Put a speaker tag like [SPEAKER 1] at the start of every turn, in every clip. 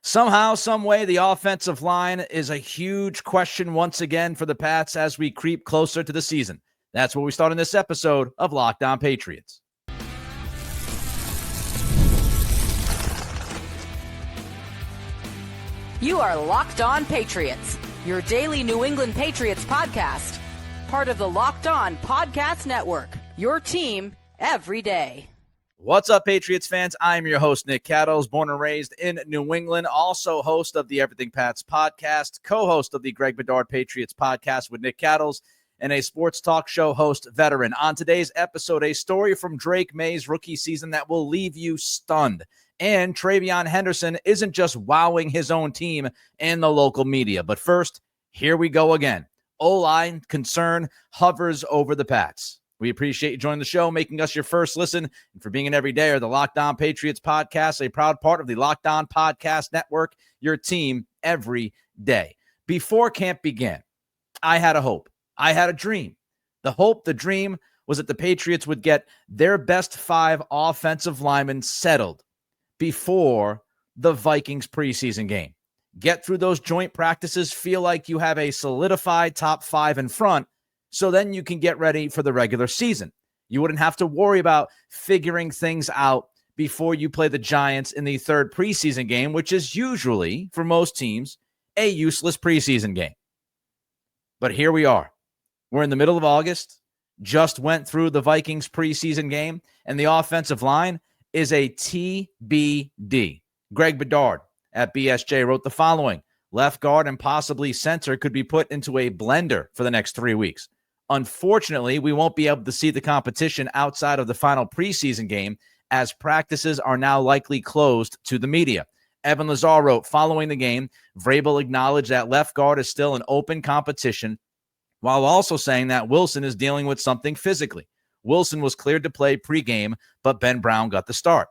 [SPEAKER 1] Somehow, some way, the offensive line is a huge question once again for the Pats as we creep closer to the season. That's where we start in this episode of Locked On Patriots.
[SPEAKER 2] You are Locked On Patriots, your daily New England Patriots podcast. Part of the Locked On Podcast Network, your team every day.
[SPEAKER 1] What's up, Patriots fans? I'm your host, Nick Cattles, born and raised in New England, also host of the Everything Pats podcast, co-host of the Greg Bedard Patriots podcast with Nick Cattles, and a sports talk show host veteran. On today's episode, a story from Drake Maye's rookie season that will leave you stunned. And TreVeyon Henderson isn't just wowing his own team and the local media. But first, here we go again. O-line concern hovers over the Pats. We appreciate you joining the show, making us your first listen, and for being an everyday or the Locked On Patriots podcast, a proud part of the Locked On Podcast Network, your team every day. Before camp began, I had a hope. I had a dream. The hope, the dream was that the Patriots would get their best 5 offensive linemen settled before the Vikings preseason game. Get through those joint practices, feel like you have a solidified top 5 in front, so then you can get ready for the regular season. You wouldn't have to worry about figuring things out before you play the Giants in the third preseason game, which is usually, for most teams, a useless preseason game. But here we are. We're in the middle of August, just went through the Vikings preseason game, and the offensive line is a TBD. Greg Bedard at BSJ wrote the following: left guard and possibly center could be put into a blender for the next 3 weeks. Unfortunately, we won't be able to see the competition outside of the final preseason game, as practices are now likely closed to the media. Evan Lazar wrote, following the game, Vrabel acknowledged that left guard is still an open competition, while also saying that Wilson is dealing with something physically. Wilson was cleared to play pregame, but Ben Brown got the start.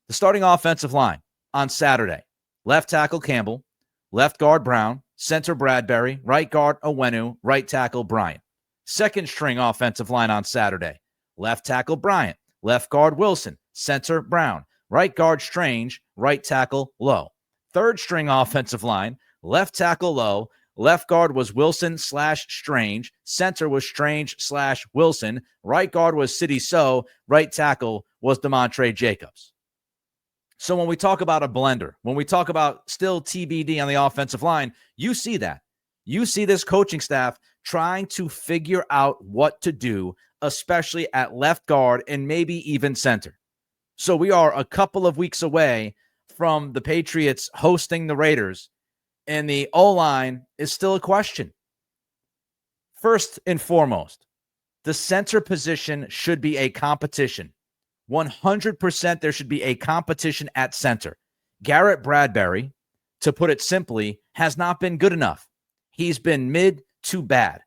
[SPEAKER 1] The starting offensive line on Saturday: left tackle Campbell, left guard Brown, center Bradbury, right guard Owenu, right tackle Bryant. Second string offensive line on Saturday: left tackle Bryant, left guard Wilson, center Brown, right guard Strange, right tackle Lowe. Third string offensive line: left tackle Lowe, left guard was Wilson/Strange, center was Strange/Wilson, right guard was Sidy Sow, right tackle was Demontre Jacobs. So when we talk about a blender, when we talk about still TBD on the offensive line, you see that. You see this coaching staff trying to figure out what to do, especially at left guard and maybe even center. So we are a couple of weeks away from the Patriots hosting the Raiders, and the O-line is still a question. First and foremost, the center position should be a competition. 100% there should be a competition at center. Garrett Bradbury, to put it simply, has not been good enough. He's been mid to bad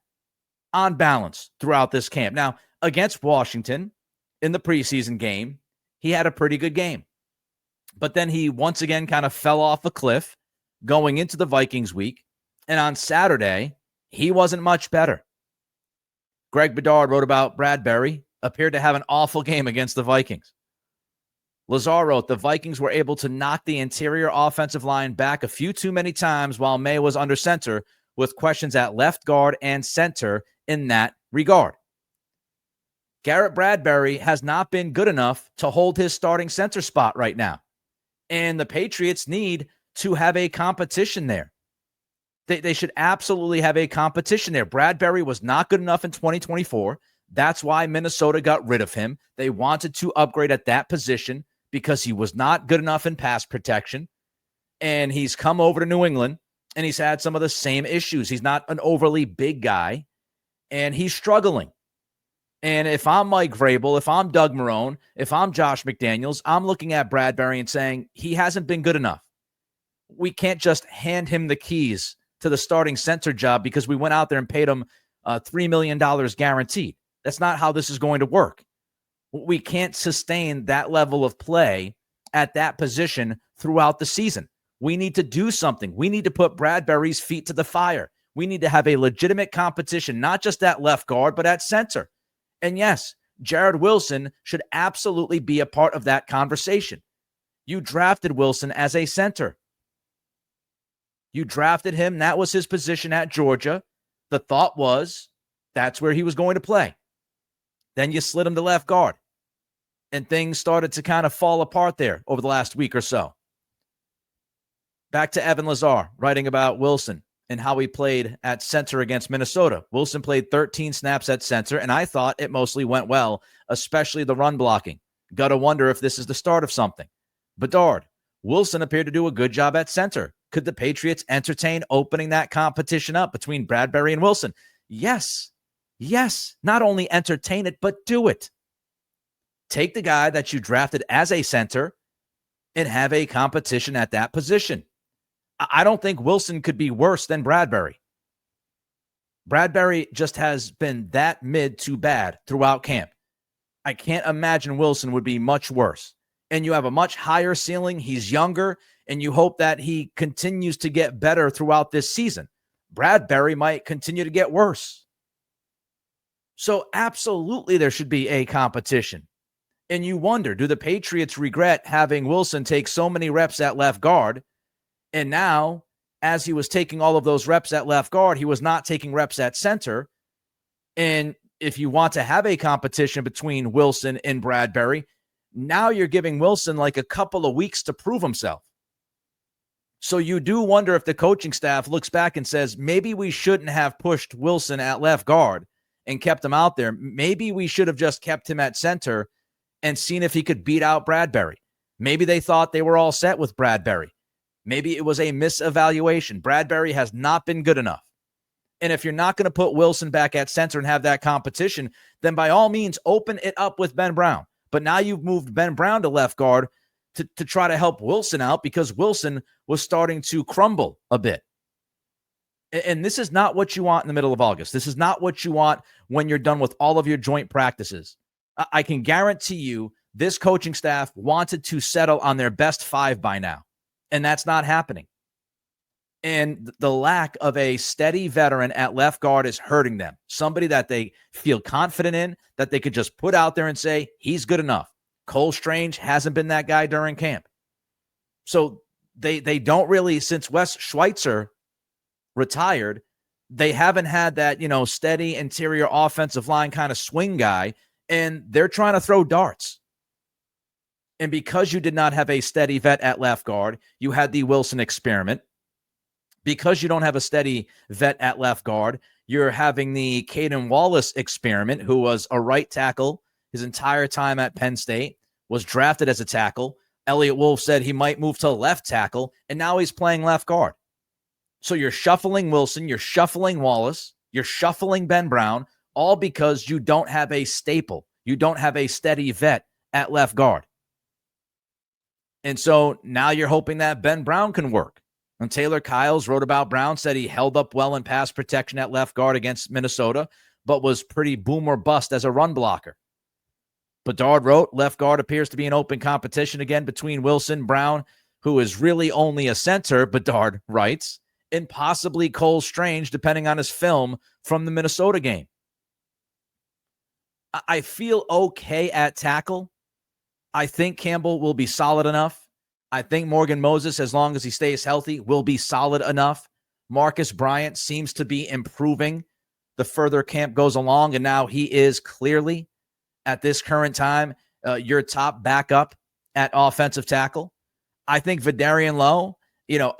[SPEAKER 1] on balance throughout this camp. Now, against Washington in the preseason game, he had a pretty good game. But then he once again kind of fell off a cliff going into the Vikings week. And on Saturday, he wasn't much better. Greg Bedard wrote about Bradbury appeared to have an awful game against the Vikings. Lazar wrote, the Vikings were able to knock the interior offensive line back a few too many times while Maye was under center, with questions at left guard and center in that regard. Garrett Bradbury has not been good enough to hold his starting center spot right now. And the Patriots need to have a competition there. They should absolutely have a competition there. Bradbury was not good enough in 2024. That's why Minnesota got rid of him. They wanted to upgrade at that position because he was not good enough in pass protection. And he's come over to New England, and he's had some of the same issues. He's not an overly big guy, and he's struggling. And if I'm Mike Vrabel, if I'm Doug Marrone, if I'm Josh McDaniels, I'm looking at Bradbury and saying he hasn't been good enough. We can't just hand him the keys to the starting center job because we went out there and paid him $3 million guaranteed. That's not how this is going to work. We can't sustain that level of play at that position throughout the season. We need to do something. We need to put Bradbury's feet to the fire. We need to have a legitimate competition, not just at left guard, but at center. And yes, Jared Wilson should absolutely be a part of that conversation. You drafted Wilson as a center. You drafted him. That was his position at Georgia. The thought was that's where he was going to play. Then you slid him to left guard. And things started to kind of fall apart there over the last week or so. Back to Evan Lazar writing about Wilson and how he played at center against Minnesota. Wilson played 13 snaps at center, and I thought it mostly went well, especially the run blocking. Got to wonder if this is the start of something. Bedard, Wilson appeared to do a good job at center. Could the Patriots entertain opening that competition up between Bradbury and Wilson? Yes. Yes. Not only entertain it, but do it. Take the guy that you drafted as a center and have a competition at that position. I don't think Wilson could be worse than Bradbury. Bradbury just has been that mid to bad throughout camp. I can't imagine Wilson would be much worse. And you have a much higher ceiling. He's younger, and you hope that he continues to get better throughout this season. Bradbury might continue to get worse. So absolutely there should be a competition. And you wonder, do the Patriots regret having Wilson take so many reps at left guard? And now, as he was taking all of those reps at left guard, he was not taking reps at center. And if you want to have a competition between Wilson and Bradbury, now you're giving Wilson like a couple of weeks to prove himself. So you do wonder if the coaching staff looks back and says, maybe we shouldn't have pushed Wilson at left guard and kept him out there. Maybe we should have just kept him at center and seen if he could beat out Bradbury. Maybe they thought they were all set with Bradbury. Maybe it was a misevaluation. Bradbury has not been good enough. And if you're not going to put Wilson back at center and have that competition, then by all means, open it up with Ben Brown. But now you've moved Ben Brown to left guard to try to help Wilson out because Wilson was starting to crumble a bit. And this is not what you want in the middle of August. This is not what you want when you're done with all of your joint practices. I can guarantee you this coaching staff wanted to settle on their best five by now, and that's not happening. And the lack of a steady veteran at left guard is hurting them. Somebody that they feel confident in, that they could just put out there and say, he's good enough. Cole Strange hasn't been that guy during camp. So they don't really, since Wes Schweitzer retired, they haven't had that, steady interior offensive line kind of swing guy, and they're trying to throw darts. And because you did not have a steady vet at left guard, you had the Wilson experiment. Because you don't have a steady vet at left guard, you're having the Caden Wallace experiment, who was a right tackle his entire time at Penn State, was drafted as a tackle. Elliott Wolf said he might move to left tackle, and now he's playing left guard. So you're shuffling Wilson, you're shuffling Wallace, you're shuffling Ben Brown, all because you don't have a staple. You don't have a steady vet at left guard. And so now you're hoping that Ben Brown can work. And Taylor Kyles wrote about Brown, said he held up well in pass protection at left guard against Minnesota, but was pretty boom or bust as a run blocker. Bedard wrote, left guard appears to be an open competition again between Wilson, Brown, who is really only a center, Bedard writes, and possibly Cole Strange, depending on his film from the Minnesota game. I feel okay at tackle. I think Campbell will be solid enough. I think Morgan Moses, as long as he stays healthy, will be solid enough. Marcus Bryant seems to be improving the further camp goes along, and now he is clearly, at this current time, your top backup at offensive tackle. I think Vidarian Lowe,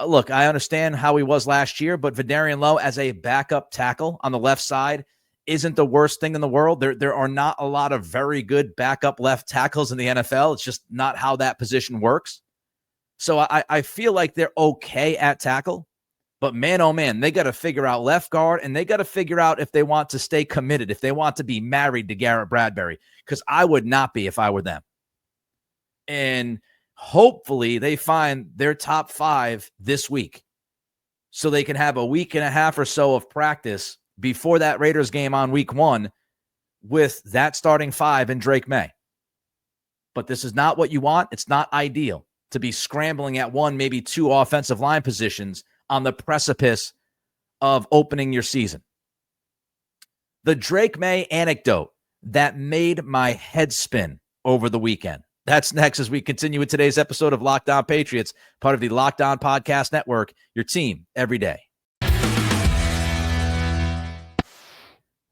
[SPEAKER 1] look, I understand how he was last year, but Vidarian Lowe as a backup tackle on the left side isn't the worst thing in the world. There are not a lot of very good backup left tackles in the NFL. It's just not how that position works. So I feel like they're okay at tackle, but man, oh man, they got to figure out left guard, and they got to figure out if they want to stay committed, if they want to be married to Garrett Bradbury, because I would not be if I were them. And hopefully they find their top five this week so they can have a week and a half or so of practice before that Raiders game on week 1 with that starting five in Drake Maye. But this is not what you want. It's not ideal to be scrambling at one, maybe two offensive line positions on the precipice of opening your season. The Drake Maye anecdote that made my head spin over the weekend. That's next as we continue with today's episode of Locked On Patriots, part of the Locked On Podcast Network, your team every day.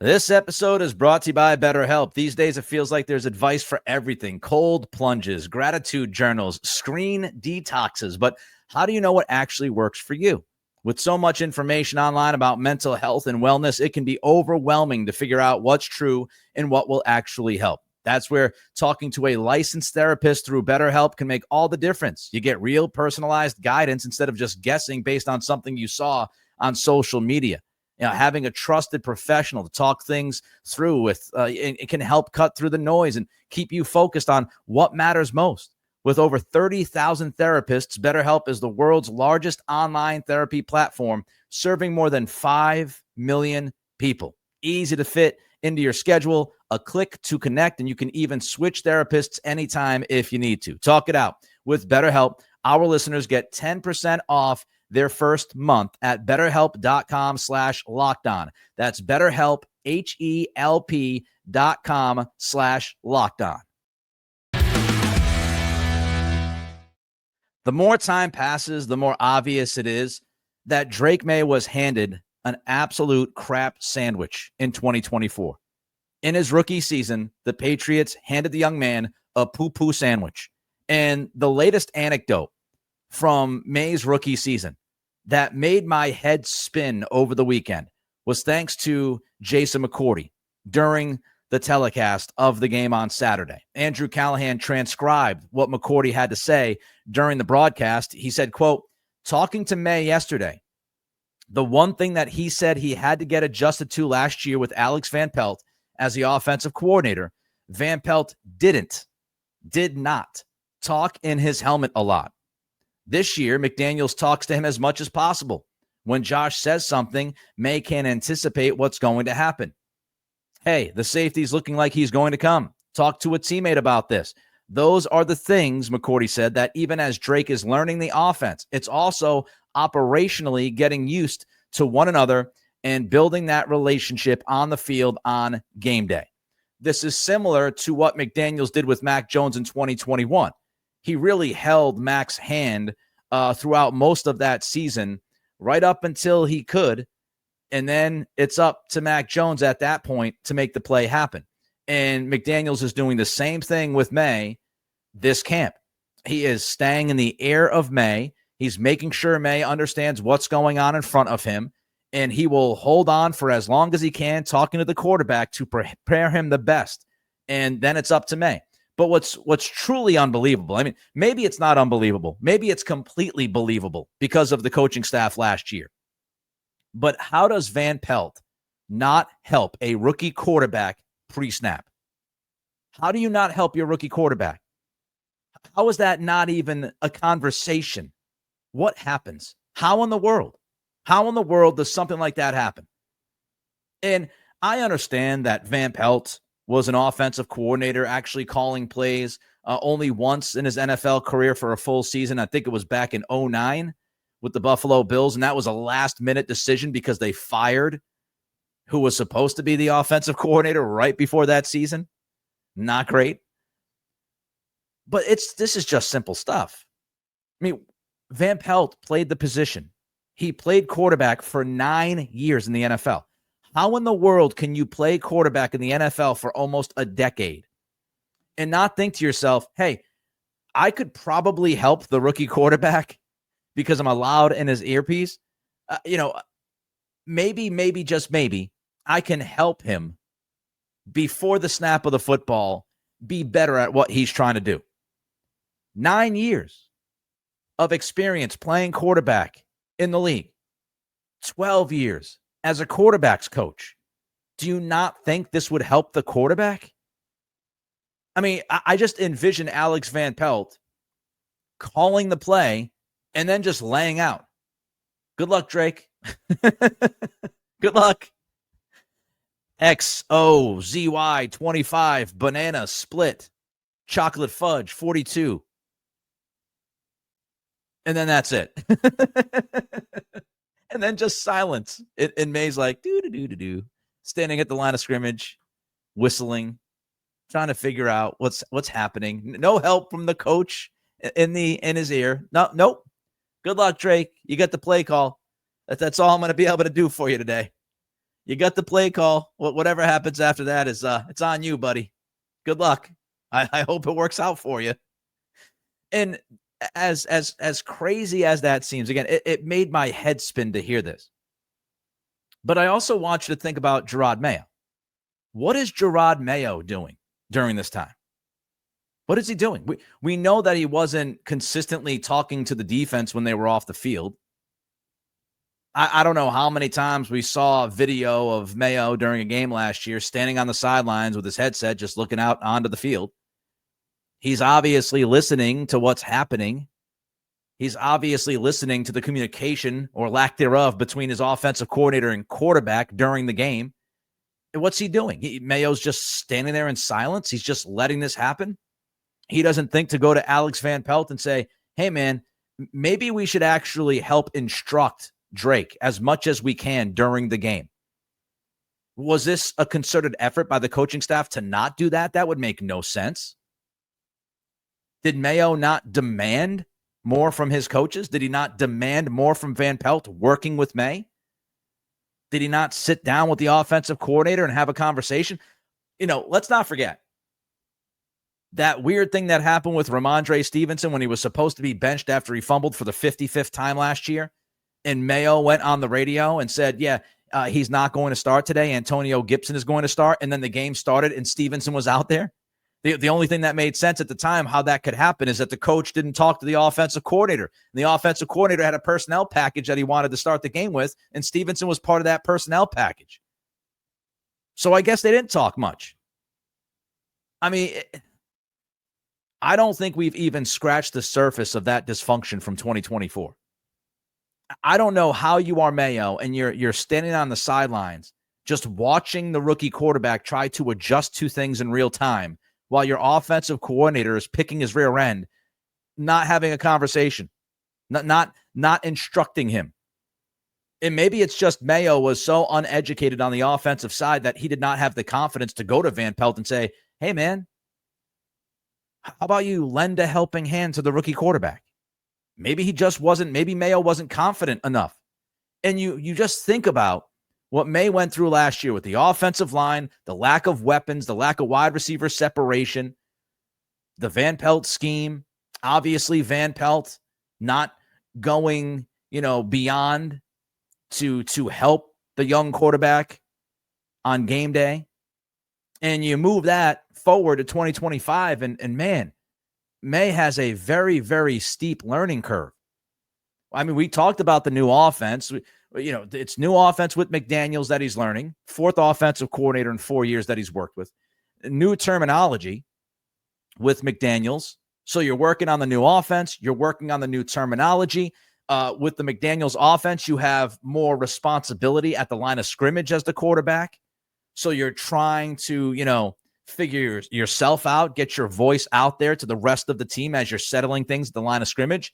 [SPEAKER 1] This episode is brought to you by BetterHelp. These days, it feels like there's advice for everything: cold plunges, gratitude journals, screen detoxes. But how do you know what actually works for you? With so much information online about mental health and wellness, it can be overwhelming to figure out what's true and what will actually help. That's where talking to a licensed therapist through BetterHelp can make all the difference. You get real personalized guidance instead of just guessing based on something you saw on social media. You know, having a trusted professional to talk things through with, it can help cut through the noise and keep you focused on what matters most. With over 30,000 therapists, BetterHelp is the world's largest online therapy platform, serving more than 5 million people. Easy to fit into your schedule, a click to connect, and you can even switch therapists anytime if you need to. Talk it out. With BetterHelp, our listeners get 10% off their first month at BetterHelp.com/LockedOn. That's BetterHelp, HELP.com/LockedOn. The more time passes, the more obvious it is that Drake Maye was handed an absolute crap sandwich in 2024. In his rookie season, the Patriots handed the young man a poo-poo sandwich. And the latest anecdote from Maye's rookie season that made my head spin over the weekend was thanks to Jason McCourty during the telecast of the game on Saturday. Andrew Callahan transcribed what McCourty had to say during the broadcast. He said, quote, "Talking to Maye yesterday, the one thing that he said he had to get adjusted to last year with Alex Van Pelt as the offensive coordinator, Van Pelt did not talk in his helmet a lot. This year, McDaniels talks to him as much as possible. When Josh says something, Maye can't anticipate what's going to happen. Hey, the safety's looking like he's going to come. Talk to a teammate about this. Those are the things," McCourty said, "that even as Drake is learning the offense, it's also operationally getting used to one another and building that relationship on the field on game day." This is similar to what McDaniels did with Mac Jones in 2021. He really held Mac's hand throughout most of that season, right up until he could. And then it's up to Mac Jones at that point to make the play happen. And McDaniels is doing the same thing with Maye this camp. He is staying in the ear of Maye. He's making sure Maye understands what's going on in front of him. And he will hold on for as long as he can, talking to the quarterback to prepare him the best. And then it's up to Maye. But what's truly unbelievable, I mean, maybe it's not unbelievable. Maybe it's completely believable because of the coaching staff last year. But how does Van Pelt not help a rookie quarterback pre-snap? How do you not help your rookie quarterback? How is that not even a conversation? What happens? How in the world does something like that happen? And I understand that Van Pelt was an offensive coordinator, actually calling plays only once in his NFL career for a full season. I think it was back in 2009 with the Buffalo Bills, and that was a last-minute decision because they fired who was supposed to be the offensive coordinator right before that season. Not great. But this is just simple stuff. I mean, Van Pelt played the position. He played quarterback for 9 years in the NFL. How in the world can you play quarterback in the NFL for almost a decade and not think to yourself, hey, I could probably help the rookie quarterback because I'm allowed in his earpiece? Maybe, just maybe, I can help him before the snap of the football be better at what he's trying to do. 9 years of experience playing quarterback in the league. 12 years as a quarterback's coach. Do you not think this would help the quarterback? I mean, I just envision Alex Van Pelt calling the play and then just laying out. Good luck, Drake. Good luck. XOZY 25, banana split, chocolate fudge 42. And then that's it. And then just silence. And Maye's like, do, standing at the line of scrimmage, whistling, trying to figure out what's happening. No help from the coach in his ear. Nope. Good luck, Drake. You got the play call. That's all I'm going to be able to do for you today. You got the play call. Whatever happens after that is it's on you, buddy. Good luck. I hope it works out for you. And as crazy as that seems, again, it made my head spin to hear this. But I also want you to think about Jerod Mayo. What is Jerod Mayo doing during this time? What is he doing? We know that he wasn't consistently talking to the defense when they were off the field. I don't know how many times we saw a video of Mayo during a game last year standing on the sidelines with his headset just looking out onto the field. He's obviously listening to what's happening. He's obviously listening to the communication or lack thereof between his offensive coordinator and quarterback during the game. And what's he doing? Mayo's just standing there in silence. He's just letting this happen. He doesn't think to go to Alex Van Pelt and say, hey, man, maybe we should actually help instruct Drake as much as we can during the game. Was this a concerted effort by the coaching staff to not do that? That would make no sense. Did Mayo not demand more from his coaches? Did he not demand more from Van Pelt working with May? Did he not sit down with the offensive coordinator and have a conversation? Let's not forget that weird thing that happened with Ramondre Stevenson when he was supposed to be benched after he fumbled for the 55th time last year. And Mayo went on the radio and said, he's not going to start today. Antonio Gibson is going to start. And then the game started and Stevenson was out there. The only thing that made sense at the time how that could happen is that the coach didn't talk to the offensive coordinator. And the offensive coordinator had a personnel package that he wanted to start the game with, and Stevenson was part of that personnel package. So I guess they didn't talk much. I mean, I don't think we've even scratched the surface of that dysfunction from 2024. I don't know how you are Mayo and you're standing on the sidelines just watching the rookie quarterback try to adjust to things in real time while your offensive coordinator is picking his rear end, not having a conversation, not instructing him. And maybe it's just Mayo was so uneducated on the offensive side that he did not have the confidence to go to Van Pelt and say, hey, man, how about you lend a helping hand to the rookie quarterback? Maybe maybe Mayo wasn't confident enough. And you just think about what May went through last year with the offensive line, the lack of weapons, the lack of wide receiver separation, the Van Pelt scheme. Obviously, Van Pelt not going, beyond to help the young quarterback on game day. And you move that forward to 2025, and man, May has a very, very steep learning curve. I mean, we talked about the new offense. It's new offense with McDaniels that he's learning. Fourth offensive coordinator in 4 years that he's worked with. New terminology with McDaniels. So you're working on the new offense. You're working on the new terminology. With the McDaniels offense, you have more responsibility at the line of scrimmage as the quarterback. So you're trying to, figure yourself out, get your voice out there to the rest of the team as you're settling things at the line of scrimmage.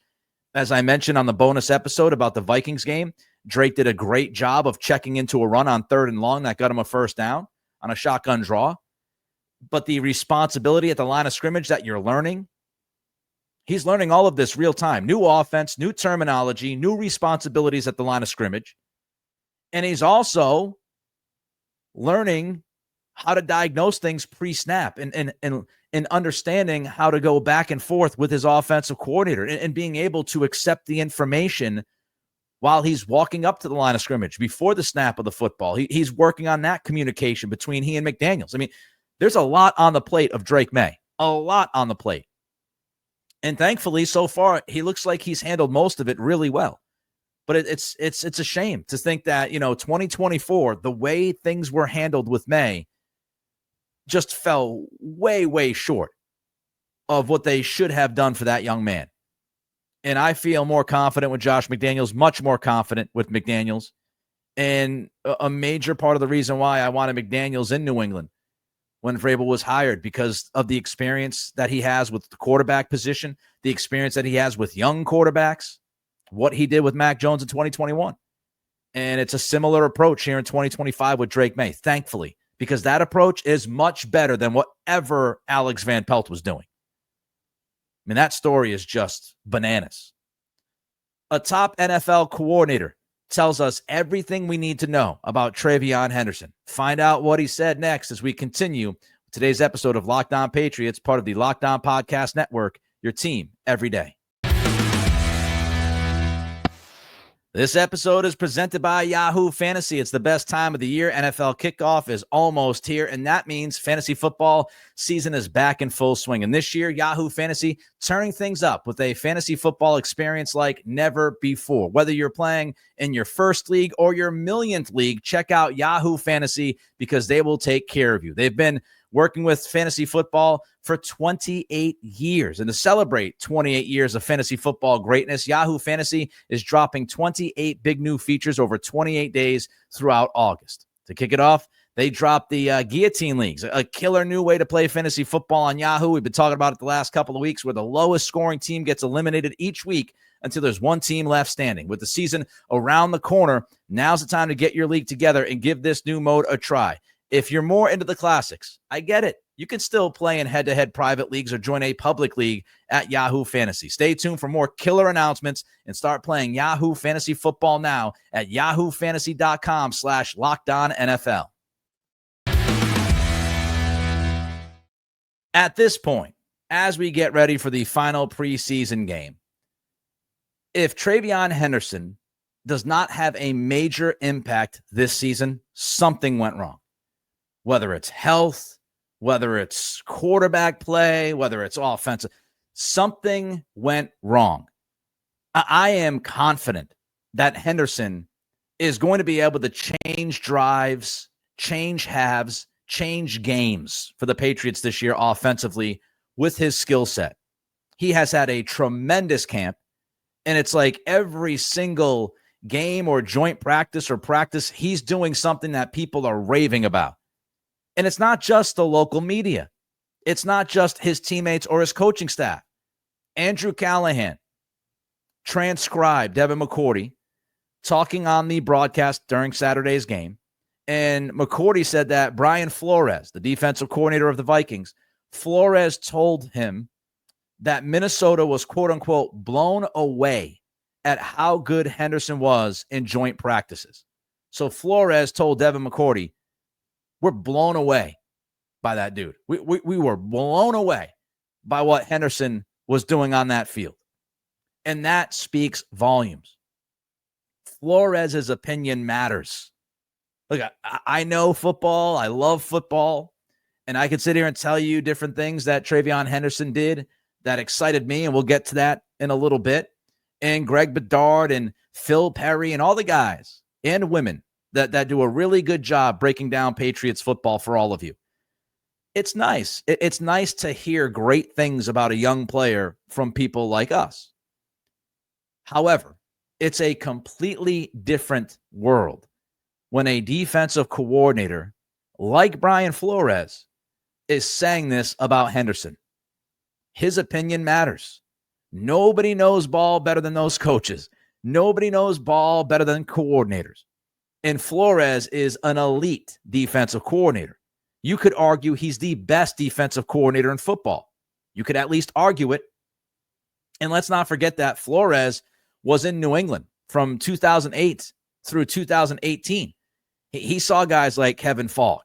[SPEAKER 1] As I mentioned on the bonus episode about the Vikings game, Drake did a great job of checking into a run on 3rd and long that got him a first down on a shotgun draw. But the responsibility at the line of scrimmage that you're learning, he's learning all of this real time. New offense, new terminology, new responsibilities at the line of scrimmage. And he's also learning how to diagnose things pre-snap and understanding how to go back and forth with his offensive coordinator and being able to accept the information while he's walking up to the line of scrimmage before the snap of the football. He's working on that communication between he and McDaniels. I mean, there's a lot on the plate of Drake Maye, a lot on the plate. And thankfully, so far, he looks like he's handled most of it really well. But it's a shame to think that, 2024, the way things were handled with Maye just fell way, way short of what they should have done for that young man. And I feel more confident with Josh McDaniels, much more confident with McDaniels. And a major part of the reason why I wanted McDaniels in New England when Vrabel was hired, because of the experience that he has with the quarterback position, the experience that he has with young quarterbacks, what he did with Mac Jones in 2021. And it's a similar approach here in 2025 with Drake Maye. Thankfully, because that approach is much better than whatever Alex Van Pelt was doing. I mean, that story is just bananas. A top NFL coordinator tells us everything we need to know about TreVeyon Henderson. Find out what he said next as we continue today's episode of Locked On Patriots, part of the Locked On Podcast Network, your team every day. This episode is presented by Yahoo Fantasy. It's the best time of the year. NFL kickoff is almost here, and that means fantasy football season is back in full swing. And this year, Yahoo Fantasy turning things up with a fantasy football experience like never before. Whether you're playing in your first league or your millionth league, check out Yahoo Fantasy because they will take care of you. They've been working with fantasy football for 28 years. And to celebrate 28 years of fantasy football greatness, Yahoo Fantasy is dropping 28 big new features over 28 days throughout August. To kick it off, they dropped the Guillotine Leagues, a killer new way to play fantasy football on Yahoo. We've been talking about it the last couple of weeks, where the lowest scoring team gets eliminated each week until there's one team left standing. With the season around the corner, now's the time to get your league together and give this new mode a try. If you're more into the classics, I get it. You can still play in head-to-head private leagues or join a public league at Yahoo Fantasy. Stay tuned for more killer announcements and start playing Yahoo Fantasy Football now at yahoofantasy.com/LockedOnNFL. At this point, as we get ready for the final preseason game, if TreVeyon Henderson does not have a major impact this season, something went wrong. Whether it's health, whether it's quarterback play, whether it's offensive, something went wrong. I am confident that Henderson is going to be able to change drives, change halves, change games for the Patriots this year offensively with his skill set. He has had a tremendous camp, and it's like every single game or joint practice or practice, he's doing something that people are raving about. And it's not just the local media. It's not just his teammates or his coaching staff. Andrew Callahan transcribed Devin McCourty talking on the broadcast during Saturday's game. And McCourty said that Brian Flores, the defensive coordinator of the Vikings, Flores told him that Minnesota was, quote unquote, blown away at how good Henderson was in joint practices. So Flores told Devin McCourty, we're blown away by that dude. We were blown away by what Henderson was doing on that field. And that speaks volumes. Flores' opinion matters. Look, I know football. I love football. And I could sit here and tell you different things that TreVeyon Henderson did that excited me. And we'll get to that in a little bit. And Greg Bedard and Phil Perry and all the guys and women that do a really good job breaking down Patriots football for all of you. It's nice. It's nice to hear great things about a young player from people like us. However, it's a completely different world when a defensive coordinator like Brian Flores is saying this about Henderson. His opinion matters. Nobody knows ball better than those coaches. Nobody knows ball better than coordinators. And Flores is an elite defensive coordinator. You could argue he's the best defensive coordinator in football. You could at least argue it. And let's not forget that Flores was in New England from 2008 through 2018. He saw guys like Kevin Falk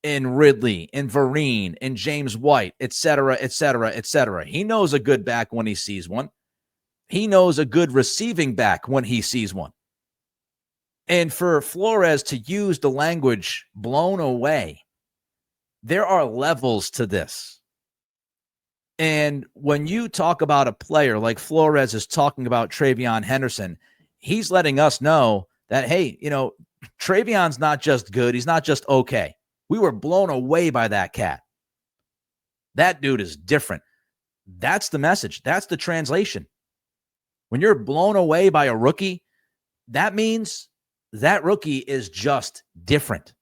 [SPEAKER 1] and Ridley and Vereen and James White, et cetera, et cetera, et cetera. He knows a good back when he sees one. He knows a good receiving back when he sees one. And for Flores to use the language blown away, there are levels to this. And when you talk about a player like Flores is talking about TreVeyon Henderson, he's letting us know that, hey, TreVeyon's not just good. He's not just okay. We were blown away by that cat. That dude is different. That's the message. That's the translation. When you're blown away by a rookie, that means that rookie is just different.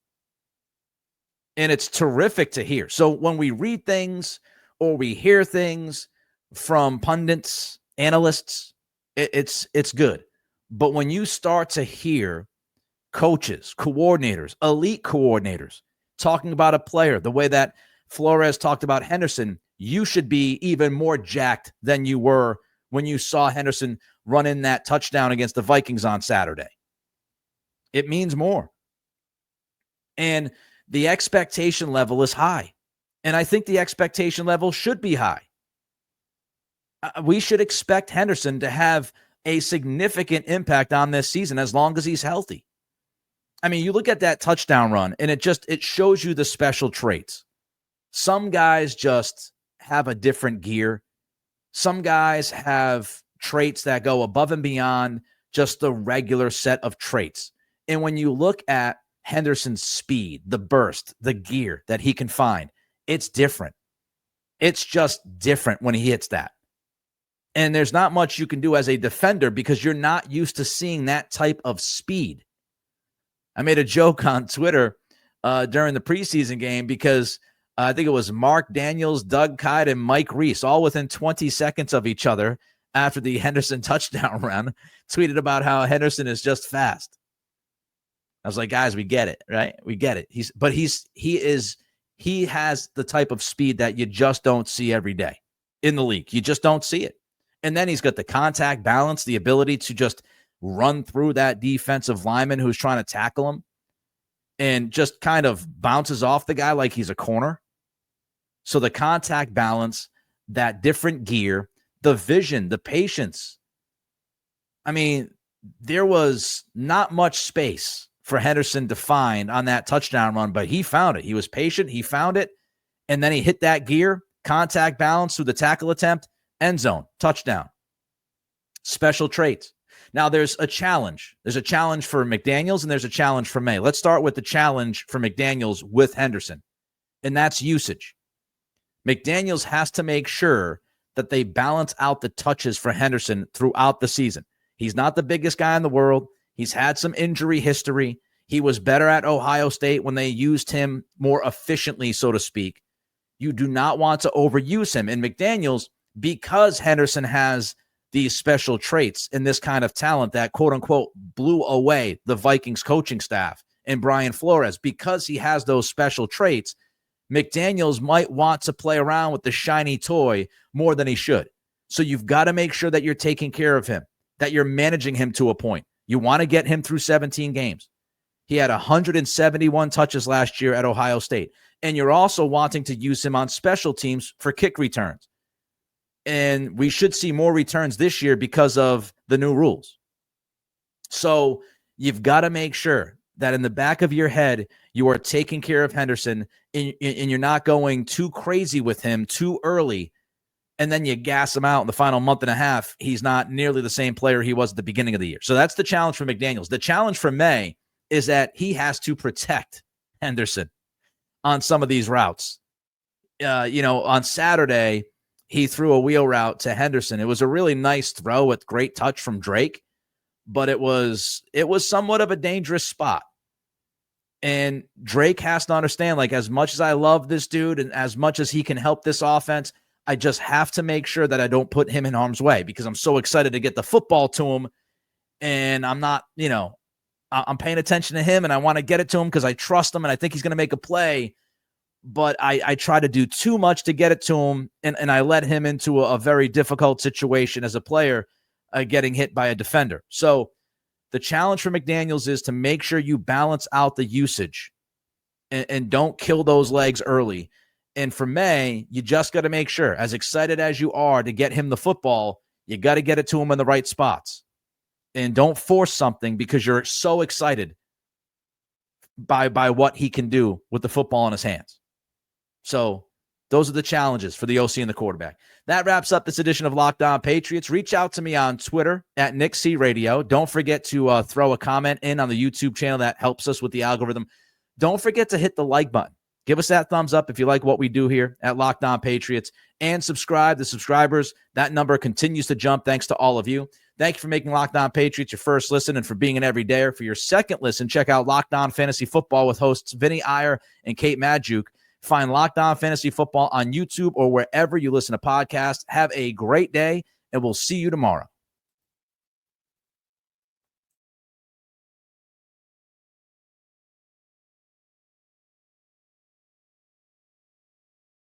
[SPEAKER 1] And it's terrific to hear. So when we read things or we hear things from pundits, analysts, it's good. But when you start to hear coaches, coordinators, elite coordinators talking about a player, the way that Flores talked about Henderson, you should be even more jacked than you were when you saw Henderson run in that touchdown against the Vikings on Saturday. It means more. And the expectation level is high. And I think the expectation level should be high. We should expect Henderson to have a significant impact on this season as long as he's healthy. I mean, you look at that touchdown run, and it shows you the special traits. Some guys just have a different gear. Some guys have traits that go above and beyond just the regular set of traits. And when you look at Henderson's speed, the burst, the gear that he can find, it's different. It's just different when he hits that. And there's not much you can do as a defender because you're not used to seeing that type of speed. I made a joke on Twitter during the preseason game because I think it was Mark Daniels, Doug Kyde, and Mike Reese, all within 20 seconds of each other after the Henderson touchdown run, tweeted about how Henderson is just fast. I was like, guys, we get it, right? We get it. He has the type of speed that you just don't see every day in the league. You just don't see it. And then he's got the contact balance, the ability to just run through that defensive lineman who's trying to tackle him and just kind of bounces off the guy like he's a corner. So the contact balance, that different gear, the vision, the patience. I mean, there was not much space for Henderson to find on that touchdown run, but he found it. He was patient. He found it. And then he hit that gear, contact balance through the tackle attempt, end zone, touchdown. Special traits. Now there's a challenge. There's a challenge for McDaniels and there's a challenge for Maye. Let's start with the challenge for McDaniels with Henderson, and that's usage. McDaniels has to make sure that they balance out the touches for Henderson throughout the season. He's not the biggest guy in the world. He's had some injury history. He was better at Ohio State when they used him more efficiently, so to speak. You do not want to overuse him. And McDaniels, because Henderson has these special traits and this kind of talent that, quote unquote, blew away the Vikings coaching staff and Brian Flores, because he has those special traits, McDaniels might want to play around with the shiny toy more than he should. So you've got to make sure that you're taking care of him, that you're managing him to a point. You want to get him through 17 games. He had 171 touches last year at Ohio State. And you're also wanting to use him on special teams for kick returns. And we should see more returns this year because of the new rules. So you've got to make sure that in the back of your head, you are taking care of Henderson and you're not going too crazy with him too early. And then you gas him out in the final month and a half. He's not nearly the same player he was at the beginning of the year. So that's the challenge for McDaniels. The challenge for Maye is that he has to protect Henderson on some of these routes. On Saturday, he threw a wheel route to Henderson. It was a really nice throw with great touch from Drake, but it was somewhat of a dangerous spot. And Drake has to understand, like, as much as I love this dude and as much as he can help this offense, I just have to make sure that I don't put him in harm's way because I'm so excited to get the football to him. And I'm not, I'm paying attention to him and I want to get it to him because I trust him and I think he's going to make a play. But I try to do too much to get it to him, and I let him into a very difficult situation as a player getting hit by a defender. So the challenge for McDaniels is to make sure you balance out the usage and don't kill those legs early. And for Maye, you just got to make sure, as excited as you are to get him the football, you got to get it to him in the right spots. And don't force something because you're so excited by what he can do with the football in his hands. So those are the challenges for the OC and the quarterback. That wraps up this edition of Locked On Patriots. Reach out to me on Twitter at Nick C Radio. Don't forget to throw a comment in on the YouTube channel. That helps us with the algorithm. Don't forget to hit the like button. Give us that thumbs up if you like what we do here at Locked On Patriots. And subscribe. The subscribers, that number continues to jump thanks to all of you. Thank you for making Locked On Patriots your first listen and for being an everydayer. For your second listen, check out Locked On Fantasy Football with hosts Vinny Iyer and Kate Madjuk. Find Locked On Fantasy Football on YouTube or wherever you listen to podcasts. Have a great day, and we'll see you tomorrow.